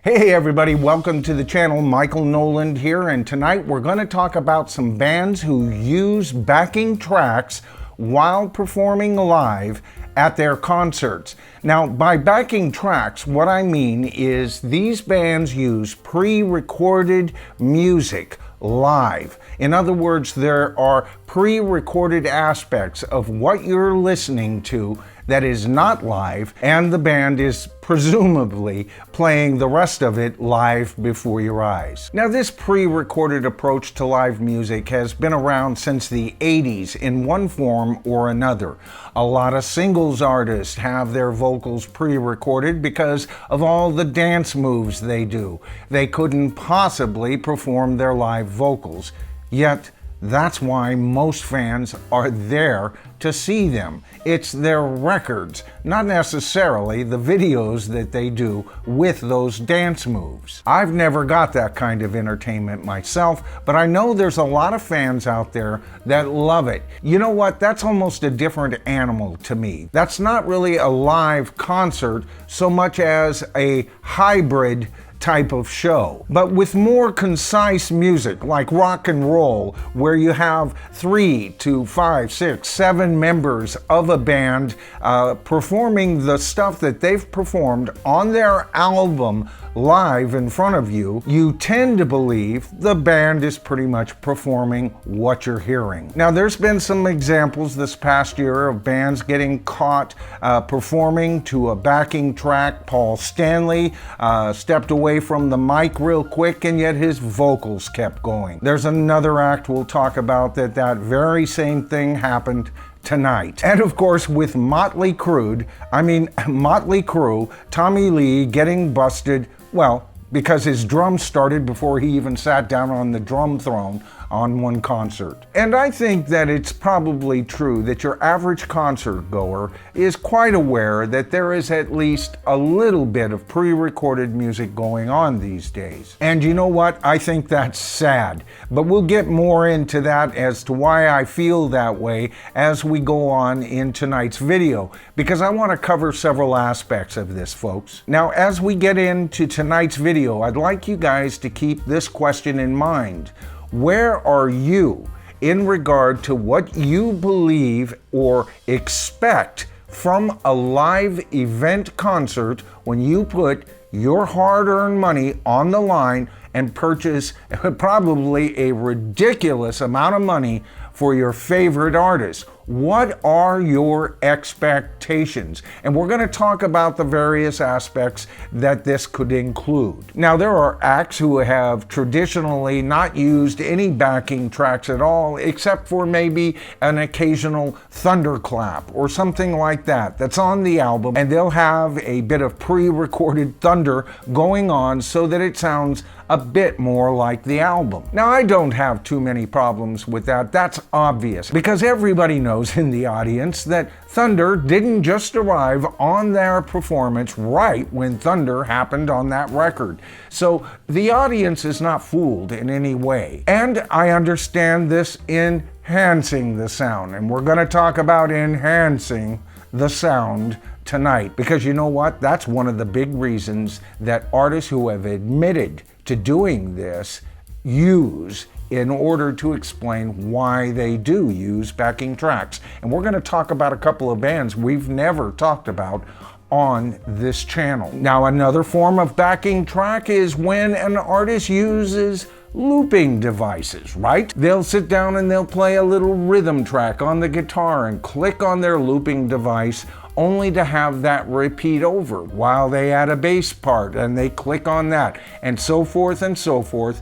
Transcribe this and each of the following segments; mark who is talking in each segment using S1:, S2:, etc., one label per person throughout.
S1: Hey everybody, welcome to the channel. Michael Noland here, and tonight we're going to talk about some bands who use backing tracks while performing live at their concerts. Now, by backing tracks, what I mean is these bands use pre-recorded music live. In other words, there are pre-recorded aspects of what you're listening to that is not live, and the band is presumably playing the rest of it live before your eyes. Now, this pre-recorded approach to live music has been around since the 80s in one form or another. A lot of singles artists have their vocals pre-recorded because of all the dance moves they do. They couldn't possibly perform their live vocals, yet that's why most fans are there to see them. It's their records, not necessarily the videos that they do with those dance moves. I've never got that kind of entertainment myself, but I know there's a lot of fans out there that love it. You know what? That's almost a different animal to me. That's not really a live concert so much as a hybrid type of show, but with more concise music like rock and roll, where you have 3 to 5, 6, 7 members of a band performing the stuff that they've performed on their album live in front of you. You tend to believe the band is pretty much performing what you're hearing. Now, there's been some examples this past year of bands getting caught performing to a backing track. Paul Stanley stepped away from the mic real quick, and yet his vocals kept going. There's another act we'll talk about that very same thing happened tonight. And of course, with Mötley Crüe, Tommy Lee getting busted, well, because his drums started before he even sat down on the drum throne on one concert. And I think that it's probably true that your average concert goer is quite aware that there is at least a little bit of pre-recorded music going on these days. And you know what? I think that's sad. But we'll get more into that as to why I feel that way as we go on in tonight's video, because I want to cover several aspects of this, folks. Now, as we get into tonight's video, I'd like you guys to keep this question in mind. Where are you in regard to what you believe or expect from a live event concert when you put your hard-earned money on the line and purchase probably a ridiculous amount of money for your favorite artist? What are your expectations? And we're going to talk about the various aspects that this could include. Now, there are acts who have traditionally not used any backing tracks at all, except for maybe an occasional thunderclap or something like that that's on the album, and they'll have a bit of pre-recorded thunder going on so that it sounds a bit more like the album. Now, I don't have too many problems with that. That's obvious, because everybody knows in the audience that thunder didn't just arrive on their performance right when thunder happened on that record. So the audience is not fooled in any way. And I understand this enhancing the sound, and we're going to talk about enhancing the sound tonight, because you know what? That's one of the big reasons that artists who have admitted to doing this use in order to explain why they do use backing tracks. And we're going to talk about a couple of bands we've never talked about on this channel. Now, another form of backing track is when an artist uses looping devices, right? They'll sit down and they'll play a little rhythm track on the guitar and click on their looping device, only to have that repeat over while they add a bass part and they click on that, and so forth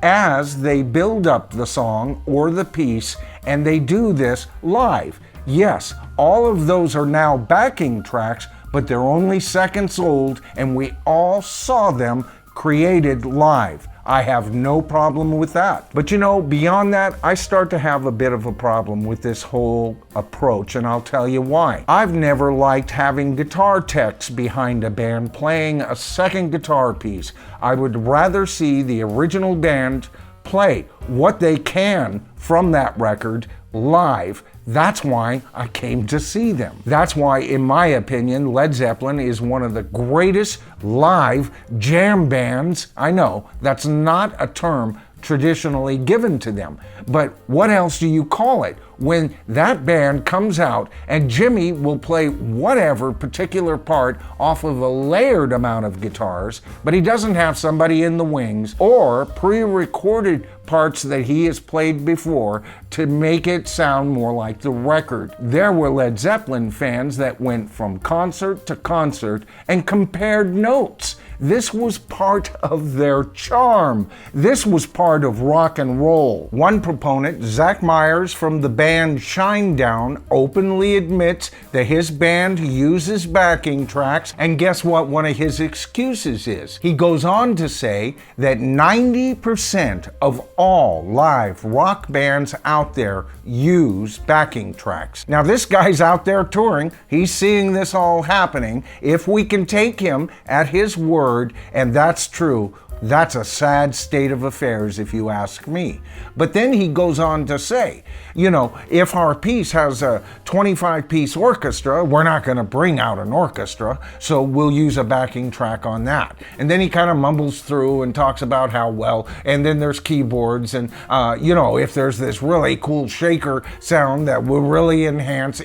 S1: as they build up the song or the piece, and they do this live. Yes, all of those are now backing tracks, but they're only seconds old, and we all saw them created live. I have no problem with that. But you know, beyond that, I start to have a bit of a problem with this whole approach, and I'll tell you why. I've never liked having guitar techs behind a band playing a second guitar piece. I would rather see the original band play what they can from that record live. That's why I came to see them. That's why, in my opinion, Led Zeppelin is one of the greatest live jam bands. I know that's not a term traditionally given to them, but what else do you call it when that band comes out and Jimmy will play whatever particular part off of a layered amount of guitars, but he doesn't have somebody in the wings or pre-recorded parts that he has played before to make it sound more like the record. There were Led Zeppelin fans that went from concert to concert and compared notes. This was part of their charm. This was part of rock and roll. One proponent, Zach Myers from the band Shinedown, openly admits that his band uses backing tracks, and guess what one of his excuses is? He goes on to say that 90% of all live rock bands out there use backing tracks. Now this guy's out there touring. He's seeing this all happening. If we can take him at his word, and that's true, that's a sad state of affairs if you ask me. But then he goes on to say, you know, if our piece has a 25-piece orchestra, we're not going to bring out an orchestra, so we'll use a backing track on that. And then he kind of mumbles through and talks about how well, and then there's keyboards, and you know, if there's this really cool shaker sound that will really enhance.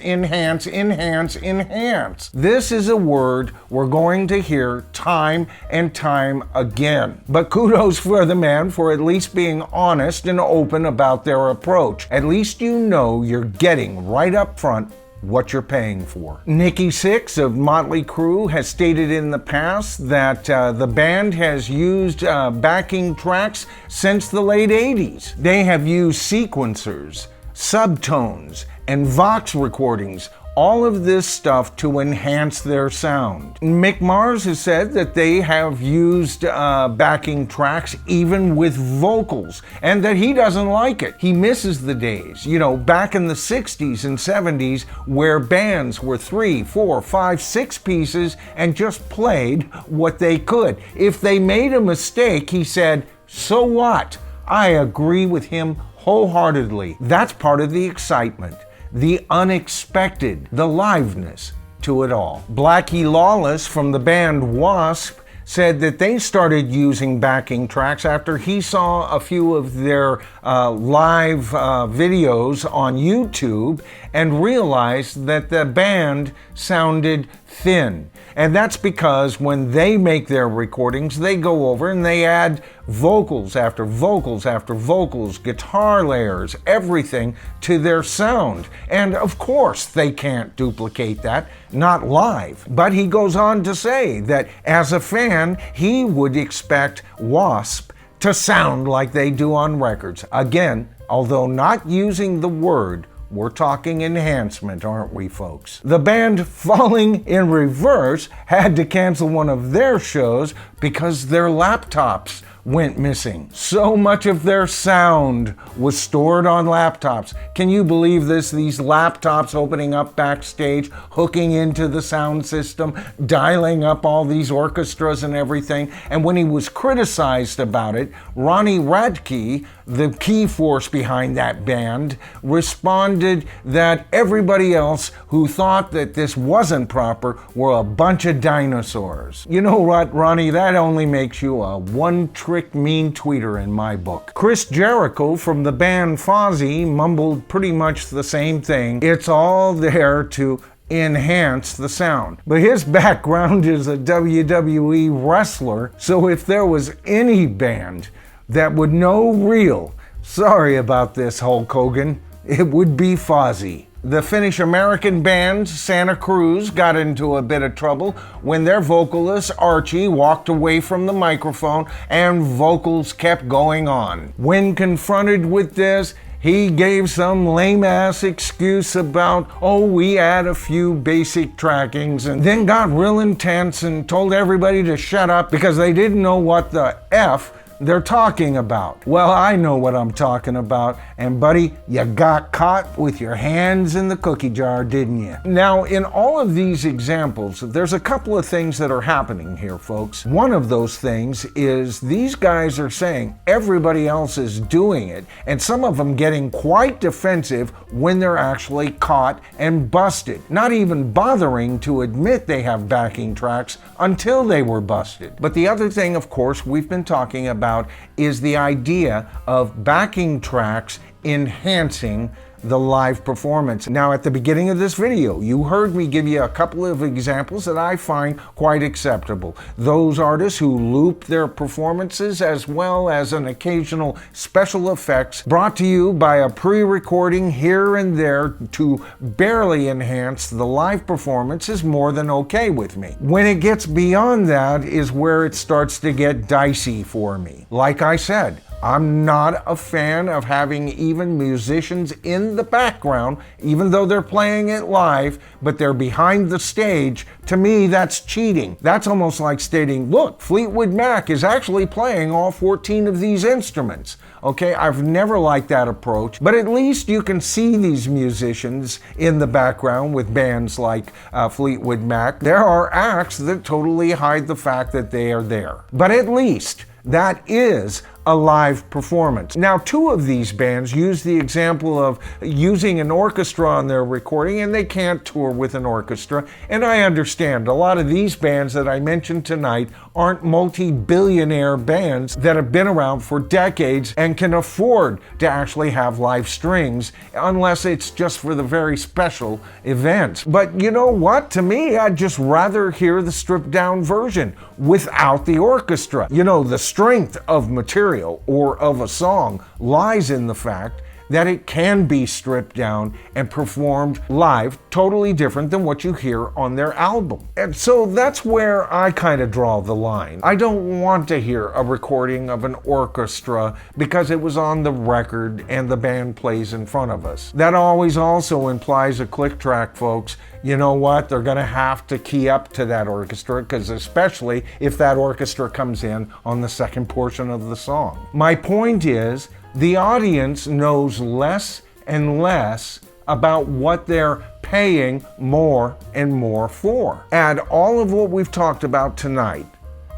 S1: This is a word we're going to hear time and time again. But kudos for the man for at least being honest and open about their approach. At least you know you're getting right up front what you're paying for. Nikki Sixx of Mötley Crüe has stated in the past that the band has used backing tracks since the late 80s. They have used sequencers, subtones, and Vox recordings, all of this stuff to enhance their sound. Mick Mars has said that they have used backing tracks even with vocals, and that he doesn't like it. He misses the days, you know, back in the 60s and 70s where bands were 3, 4, 5, 6 pieces and just played what they could. If they made a mistake, he said, so what? I agree with him wholeheartedly. That's part of the excitement, the unexpected, the liveness to it all. Blackie Lawless from the band W.A.S.P said that they started using backing tracks after he saw a few of their live videos on YouTube and realized that the band sounded thin. And that's because when they make their recordings, they go over and they add vocals after vocals after vocals, guitar layers, everything to their sound. And of course they can't duplicate that, not live. But he goes on to say that as a fan, he would expect W.A.S.P to sound like they do on records. Again, although not using the word, we're talking enhancement, aren't we, folks? The band Falling in Reverse had to cancel one of their shows because their laptops went missing. So much of their sound was stored on laptops. Can you believe this? These laptops opening up backstage, hooking into the sound system, dialing up all these orchestras and everything. And when he was criticized about it, Ronnie Radke, the key force behind that band, responded that everybody else who thought that this wasn't proper were a bunch of dinosaurs. You know what, Ronnie? That only makes you a one-trick mean tweeter in my book. Chris Jericho from the band Fozzy mumbled pretty much the same thing. It's all there to enhance the sound. But his background is a WWE wrestler, so if there was any band that would know real, sorry about this, Hulk Hogan, it would be Fozzy. The Finnish-American band Santa Cruz got into a bit of trouble when their vocalist Archie walked away from the microphone and vocals kept going on. When confronted with this, he gave some lame-ass excuse about, oh, we add a few basic trackings, and then got real intense and told everybody to shut up because they didn't know what the F they're talking about? Well, I know what I'm talking about, and buddy, you got caught with your hands in the cookie jar, didn't you? Now, in all of these examples, there's a couple of things that are happening here, folks. One of those things is these guys are saying everybody else is doing it, and some of them getting quite defensive when they're actually caught and busted, not even bothering to admit they have backing tracks until they were busted. But the other thing, of course, we've been talking about is the idea of backing tracks enhancing the live performance. Now, at the beginning of this video, you heard me give you a couple of examples that I find quite acceptable. Those artists who loop their performances, as well as an occasional special effects brought to you by a pre-recording here and there to barely enhance the live performance, is more than okay with me. When it gets beyond that is where it starts to get dicey for me. Like I said, I'm not a fan of having even musicians in the background, even though they're playing it live, but they're behind the stage. To me, that's cheating. That's almost like stating, look, Fleetwood Mac is actually playing all 14 of these instruments. Okay, I've never liked that approach, but at least you can see these musicians in the background with bands like Fleetwood Mac. There are acts that totally hide the fact that they are there. But at least that is a live performance. Now, two of these bands use the example of using an orchestra on their recording, and they can't tour with an orchestra. And I understand a lot of these bands that I mentioned tonight aren't multi-billionaire bands that have been around for decades and can afford to actually have live strings, unless it's just for the very special events. But you know what? To me, I'd just rather hear the stripped down version without the orchestra. You know, the strength of material or of a song lies in the fact that it can be stripped down and performed live, totally different than what you hear on their album. And so that's where I kind of draw the line. I don't want to hear a recording of an orchestra because it was on the record and the band plays in front of us. That always also implies a click track, folks. You know what? They're gonna have to key up to that orchestra, because especially if that orchestra comes in on the second portion of the song. My point is, the audience knows less and less about what they're paying more and more for. Add all of what we've talked about tonight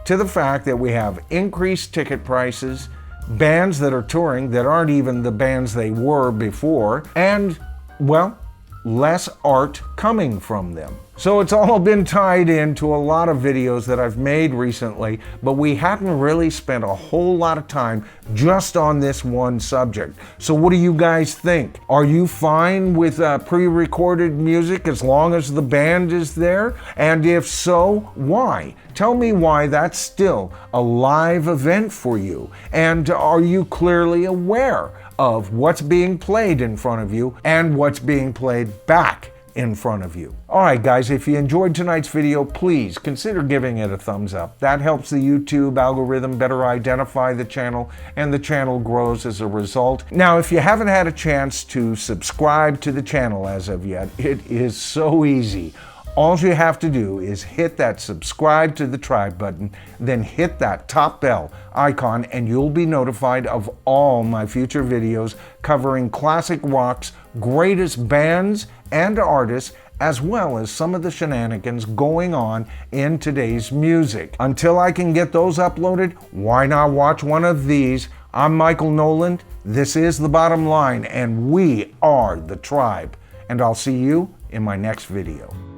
S1: to the fact that we have increased ticket prices, bands that are touring that aren't even the bands they were before, and, well, less art coming from them. So it's all been tied into a lot of videos that I've made recently, but we hadn't really spent a whole lot of time just on this one subject. So what do you guys think? Are you fine with pre-recorded music as long as the band is there? And if so, why? Tell me why that's still a live event for you. And are you clearly aware of what's being played in front of you and what's being played back in front of you? All right, guys, if you enjoyed tonight's video, please consider giving it a thumbs up. That helps the YouTube algorithm better identify the channel, and the channel grows as a result. Now, if you haven't had a chance to subscribe to the channel as of yet, it is so easy. All you have to do is hit that subscribe to the tribe button, then hit that top bell icon, and you'll be notified of all my future videos covering classic rock's greatest bands and artists, as well as some of the shenanigans going on in today's music. Until I can get those uploaded, why not watch one of these? I'm Michael Noland, this is The Bottom Line, and we are The Tribe. And I'll see you in my next video.